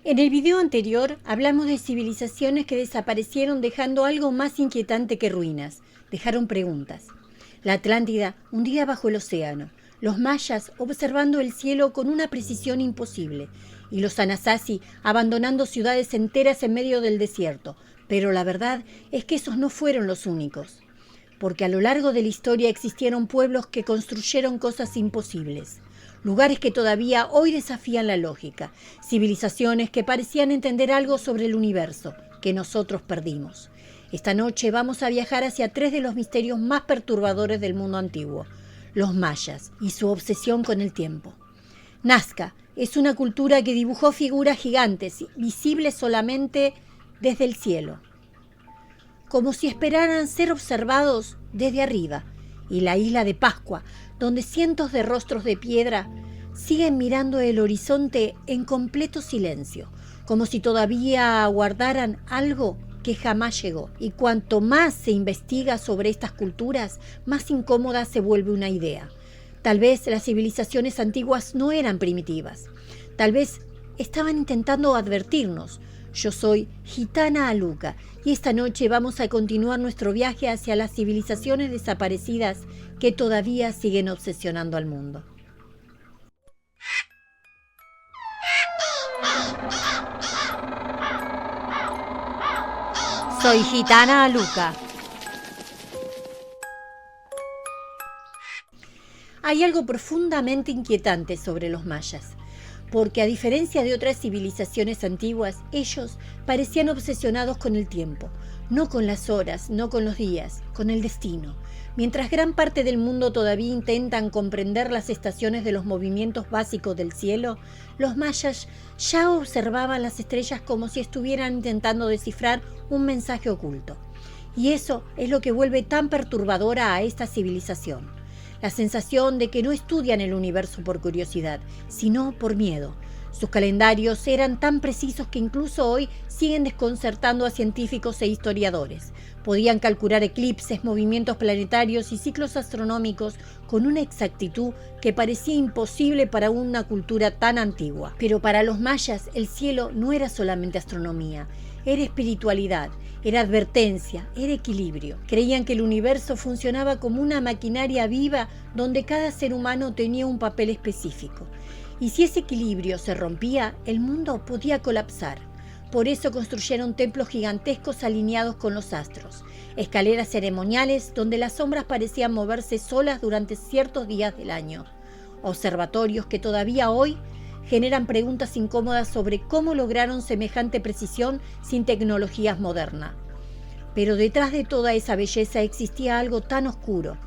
En el video anterior hablamos de civilizaciones que desaparecieron dejando algo más inquietante que ruinas. Dejaron preguntas. La Atlántida hundida bajo el océano, los mayas observando el cielo con una precisión imposible y los Anasazi abandonando ciudades enteras en medio del desierto. Pero la verdad es que esos no fueron los únicos, porque a lo largo de la historia existieron pueblos que construyeron cosas imposibles. Lugares que todavía hoy desafían la lógica, civilizaciones que parecían entender algo sobre el universo, que nosotros perdimos. Esta noche vamos a viajar hacia tres de los misterios más perturbadores del mundo antiguo, los mayas y su obsesión con el tiempo. Nazca es una cultura que dibujó figuras gigantes, visibles solamente desde el cielo, como si esperaran ser observados desde arriba, y la isla de Pascua, donde cientos de rostros de piedra siguen mirando el horizonte en completo silencio, como si todavía aguardaran algo que jamás llegó. Y cuanto más se investiga sobre estas culturas, más incómoda se vuelve una idea. Tal vez las civilizaciones antiguas no eran primitivas. Tal vez estaban intentando advertirnos. Yo soy Gitana Aluka y esta noche vamos a continuar nuestro viaje hacia las civilizaciones desaparecidas que todavía siguen obsesionando al mundo. Soy Gitana Aluka. Hay algo profundamente inquietante sobre los mayas, porque a diferencia de otras civilizaciones antiguas, ellos parecían obsesionados con el tiempo, no con las horas, no con los días, con el destino. Mientras gran parte del mundo todavía intentan comprender las estaciones de los movimientos básicos del cielo, los mayas ya observaban las estrellas como si estuvieran intentando descifrar un mensaje oculto. Y eso es lo que vuelve tan perturbadora a esta civilización. La sensación de que no estudian el universo por curiosidad, sino por miedo. Sus calendarios eran tan precisos que incluso hoy siguen desconcertando a científicos e historiadores. Podían calcular eclipses, movimientos planetarios y ciclos astronómicos con una exactitud que parecía imposible para una cultura tan antigua. Pero para los mayas el cielo no era solamente astronomía, era espiritualidad, era advertencia, era equilibrio. Creían que el universo funcionaba como una maquinaria viva donde cada ser humano tenía un papel específico. Y si ese equilibrio se rompía, el mundo podía colapsar. Por eso construyeron templos gigantescos alineados con los astros, escaleras ceremoniales donde las sombras parecían moverse solas durante ciertos días del año, observatorios que todavía hoy generan preguntas incómodas sobre cómo lograron semejante precisión sin tecnologías modernas. Pero detrás de toda esa belleza existía algo tan oscuro,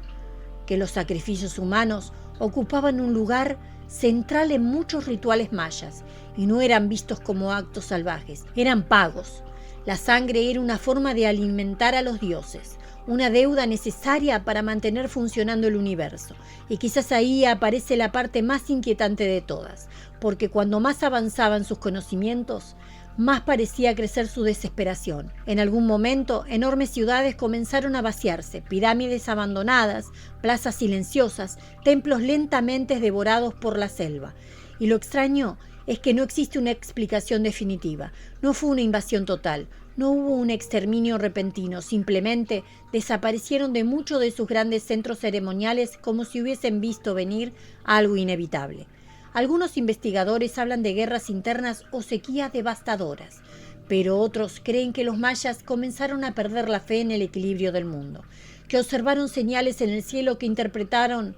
que los sacrificios humanos ocupaban un lugar central en muchos rituales mayas, y no eran vistos como actos salvajes, eran pagos. La sangre era una forma de alimentar a los dioses, una deuda necesaria para mantener funcionando el universo. Y quizás ahí aparece la parte más inquietante de todas, porque cuando más avanzaban sus conocimientos, más parecía crecer su desesperación. En algún momento, enormes ciudades comenzaron a vaciarse, pirámides abandonadas, plazas silenciosas, templos lentamente devorados por la selva. Y lo extraño es que no existe una explicación definitiva. No fue una invasión total, no hubo un exterminio repentino, simplemente desaparecieron de muchos de sus grandes centros ceremoniales como si hubiesen visto venir algo inevitable. Algunos investigadores hablan de guerras internas o sequías devastadoras, pero otros creen que los mayas comenzaron a perder la fe en el equilibrio del mundo, que observaron señales en el cielo que interpretaron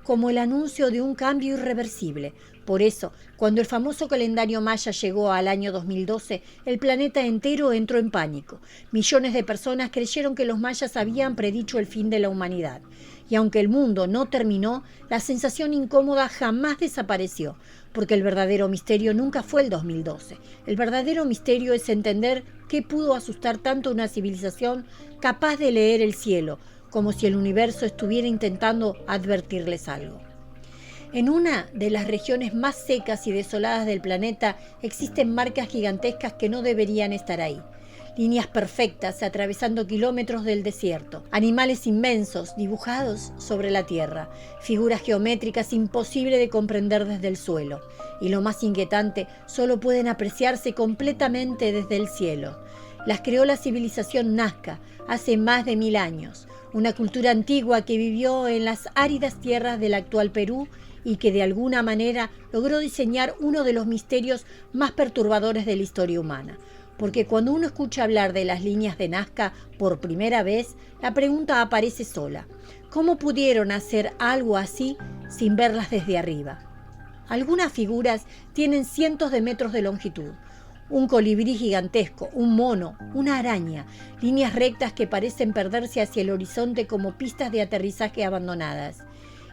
como el anuncio de un cambio irreversible. Por eso, cuando el famoso calendario maya llegó al año 2012, el planeta entero entró en pánico. Millones de personas creyeron que los mayas habían predicho el fin de la humanidad. Y aunque el mundo no terminó, la sensación incómoda jamás desapareció, porque el verdadero misterio nunca fue el 2012. El verdadero misterio es entender qué pudo asustar tanto a una civilización capaz de leer el cielo, como si el universo estuviera intentando advertirles algo. En una de las regiones más secas y desoladas del planeta existen marcas gigantescas que no deberían estar ahí. líneas perfectas atravesando kilómetros del desierto, animales inmensos dibujados sobre la tierra, figuras geométricas imposibles de comprender desde el suelo, y lo más inquietante, solo pueden apreciarse completamente desde el cielo. Las creó la civilización Nazca hace más de 1000 años, una cultura antigua que vivió en las áridas tierras del actual Perú y que de alguna manera logró diseñar uno de los misterios más perturbadores de la historia humana. Porque cuando uno escucha hablar de las líneas de Nazca por primera vez, la pregunta aparece sola: ¿cómo pudieron hacer algo así sin verlas desde arriba? Algunas figuras tienen cientos de metros de longitud. Un colibrí gigantesco, un mono, una araña, líneas rectas que parecen perderse hacia el horizonte como pistas de aterrizaje abandonadas.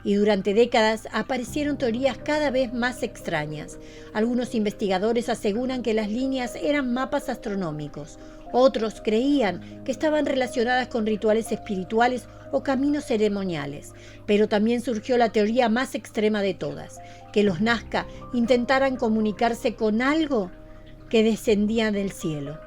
Y durante décadas aparecieron teorías cada vez más extrañas. Algunos investigadores aseguran que las líneas eran mapas astronómicos. Otros creían que estaban relacionadas con rituales espirituales o caminos ceremoniales. Pero también surgió la teoría más extrema de todas, que los Nazca intentaran comunicarse con algo que descendía del cielo.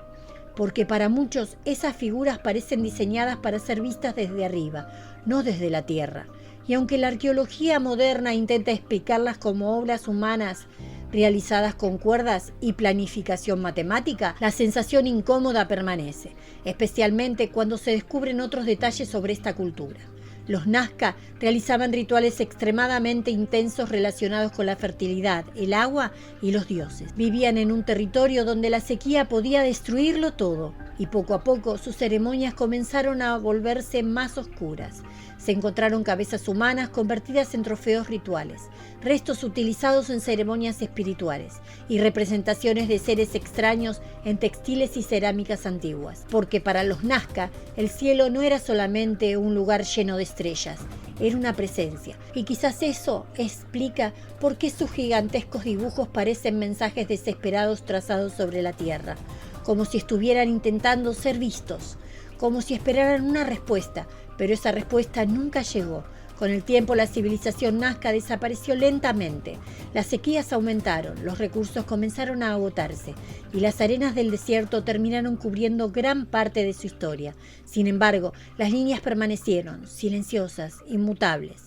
Porque para muchos esas figuras parecen diseñadas para ser vistas desde arriba, no desde la tierra. Y aunque la arqueología moderna intenta explicarlas como obras humanas realizadas con cuerdas y planificación matemática, la sensación incómoda permanece, especialmente cuando se descubren otros detalles sobre esta cultura. Los Nazca realizaban rituales extremadamente intensos relacionados con la fertilidad, el agua y los dioses. Vivían en un territorio donde la sequía podía destruirlo todo, y poco a poco sus ceremonias comenzaron a volverse más oscuras. Se encontraron cabezas humanas convertidas en trofeos rituales, restos utilizados en ceremonias espirituales y representaciones de seres extraños en textiles y cerámicas antiguas. Porque para los Nazca el cielo no era solamente un lugar lleno de estrellas, era una presencia. Y quizás eso explica por qué sus gigantescos dibujos parecen mensajes desesperados trazados sobre la tierra, como si estuvieran intentando ser vistos, como si esperaran una respuesta, pero esa respuesta nunca llegó. Con el tiempo la civilización Nazca desapareció lentamente, las sequías aumentaron, los recursos comenzaron a agotarse y las arenas del desierto terminaron cubriendo gran parte de su historia. Sin embargo, las líneas permanecieron, silenciosas, inmutables,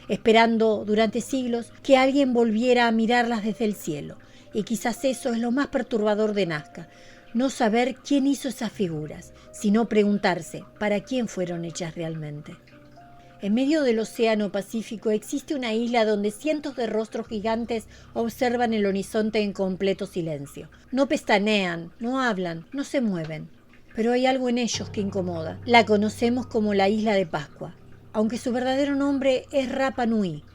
esperando durante siglos que alguien volviera a mirarlas desde el cielo. Y quizás eso es lo más perturbador de Nazca, no saber quién hizo esas figuras, sino preguntarse para quién fueron hechas realmente. En medio del Océano Pacífico existe una isla donde cientos de rostros gigantes observan el horizonte en completo silencio. No pestañean, no hablan, no se mueven. Pero hay algo en ellos que incomoda. La conocemos como la Isla de Pascua, aunque su verdadero nombre es Rapa Nui,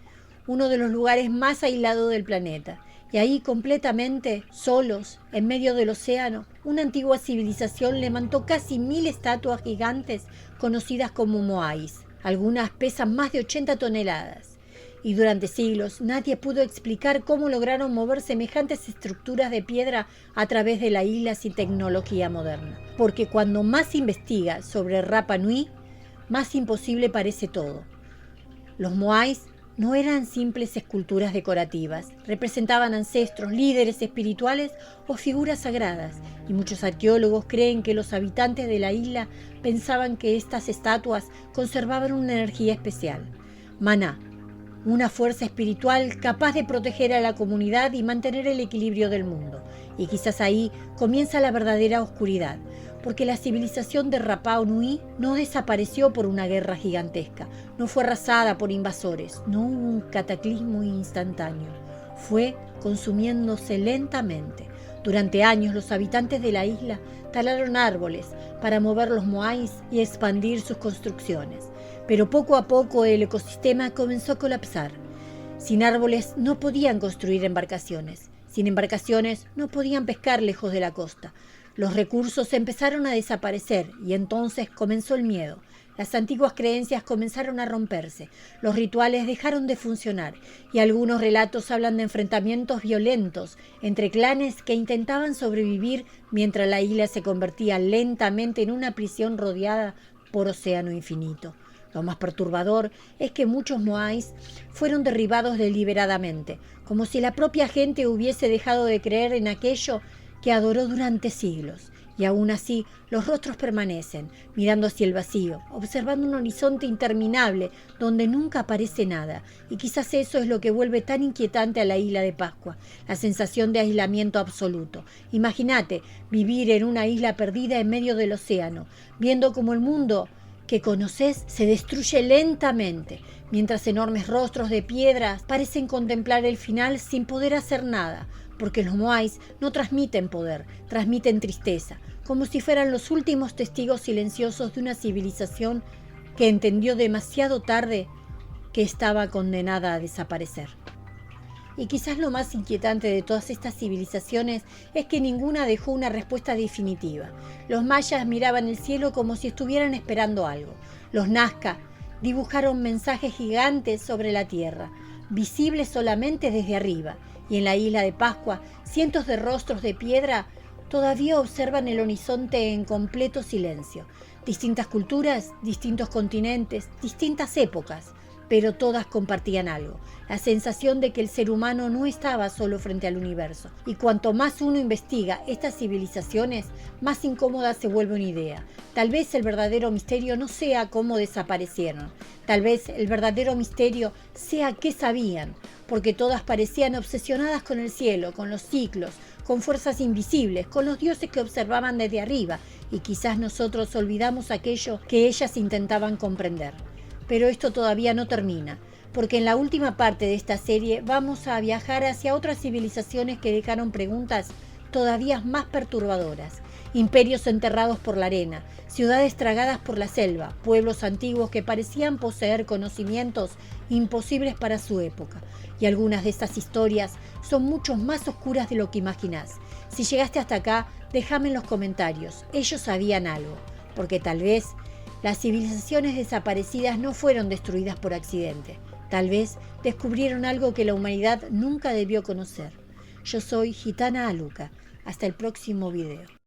uno de los lugares más aislados del planeta. Y ahí, completamente solos, en medio del océano, una antigua civilización levantó casi 1000 estatuas gigantes conocidas como moais. Algunas pesan más de 80 toneladas. Y durante siglos nadie pudo explicar cómo lograron mover semejantes estructuras de piedra a través de la isla sin tecnología moderna. Porque cuando más se investiga sobre Rapa Nui, más imposible parece todo. Los moais no eran simples esculturas decorativas, representaban ancestros, líderes espirituales o figuras sagradas, y muchos arqueólogos creen que los habitantes de la isla pensaban que estas estatuas conservaban una energía especial, maná, una fuerza espiritual capaz de proteger a la comunidad y mantener el equilibrio del mundo. Y quizás ahí comienza la verdadera oscuridad, porque la civilización de Rapa Nui no desapareció por una guerra gigantesca, no fue arrasada por invasores, no hubo un cataclismo instantáneo, fue consumiéndose lentamente. Durante años los habitantes de la isla talaron árboles para mover los moais y expandir sus construcciones, pero poco a poco el ecosistema comenzó a colapsar. Sin árboles no podían construir embarcaciones, sin embarcaciones no podían pescar lejos de la costa. Los recursos empezaron a desaparecer y entonces comenzó el miedo. Las antiguas creencias comenzaron a romperse, los rituales dejaron de funcionar y algunos relatos hablan de enfrentamientos violentos entre clanes que intentaban sobrevivir mientras la isla se convertía lentamente en una prisión rodeada por océano infinito. Lo más perturbador es que muchos moais fueron derribados deliberadamente, como si la propia gente hubiese dejado de creer en aquello que adoró durante siglos. Y aún así, los rostros permanecen, mirando hacia el vacío, observando un horizonte interminable donde nunca aparece nada. Y quizás eso es lo que vuelve tan inquietante a la isla de Pascua, la sensación de aislamiento absoluto. Imagínate vivir en una isla perdida en medio del océano, viendo como el mundo que conoces se destruye lentamente, mientras enormes rostros de piedras parecen contemplar el final sin poder hacer nada, porque los moais no transmiten poder, transmiten tristeza, como si fueran los últimos testigos silenciosos de una civilización que entendió demasiado tarde que estaba condenada a desaparecer. Y quizás lo más inquietante de todas estas civilizaciones es que ninguna dejó una respuesta definitiva. Los mayas miraban el cielo como si estuvieran esperando algo. Los nazca dibujaron mensajes gigantes sobre la tierra, visibles solamente desde arriba. Y en la isla de Pascua, cientos de rostros de piedra todavía observan el horizonte en completo silencio. Distintas culturas, distintos continentes, distintas épocas, pero todas compartían algo, la sensación de que el ser humano no estaba solo frente al universo. Y cuanto más uno investiga estas civilizaciones, más incómoda se vuelve una idea. Tal vez el verdadero misterio no sea cómo desaparecieron, tal vez el verdadero misterio sea qué sabían, porque todas parecían obsesionadas con el cielo, con los ciclos, con fuerzas invisibles, con los dioses que observaban desde arriba, y quizás nosotros olvidamos aquello que ellas intentaban comprender. Pero esto todavía no termina, porque en la última parte de esta serie vamos a viajar hacia otras civilizaciones que dejaron preguntas todavía más perturbadoras. Imperios enterrados por la arena, ciudades tragadas por la selva, pueblos antiguos que parecían poseer conocimientos imposibles para su época. Y algunas de estas historias son mucho más oscuras de lo que imaginás. Si llegaste hasta acá, déjame en los comentarios. Ellos sabían algo, porque tal vez las civilizaciones desaparecidas no fueron destruidas por accidente. Tal vez descubrieron algo que la humanidad nunca debió conocer. Yo soy Gitana Aluka. Hasta el próximo video.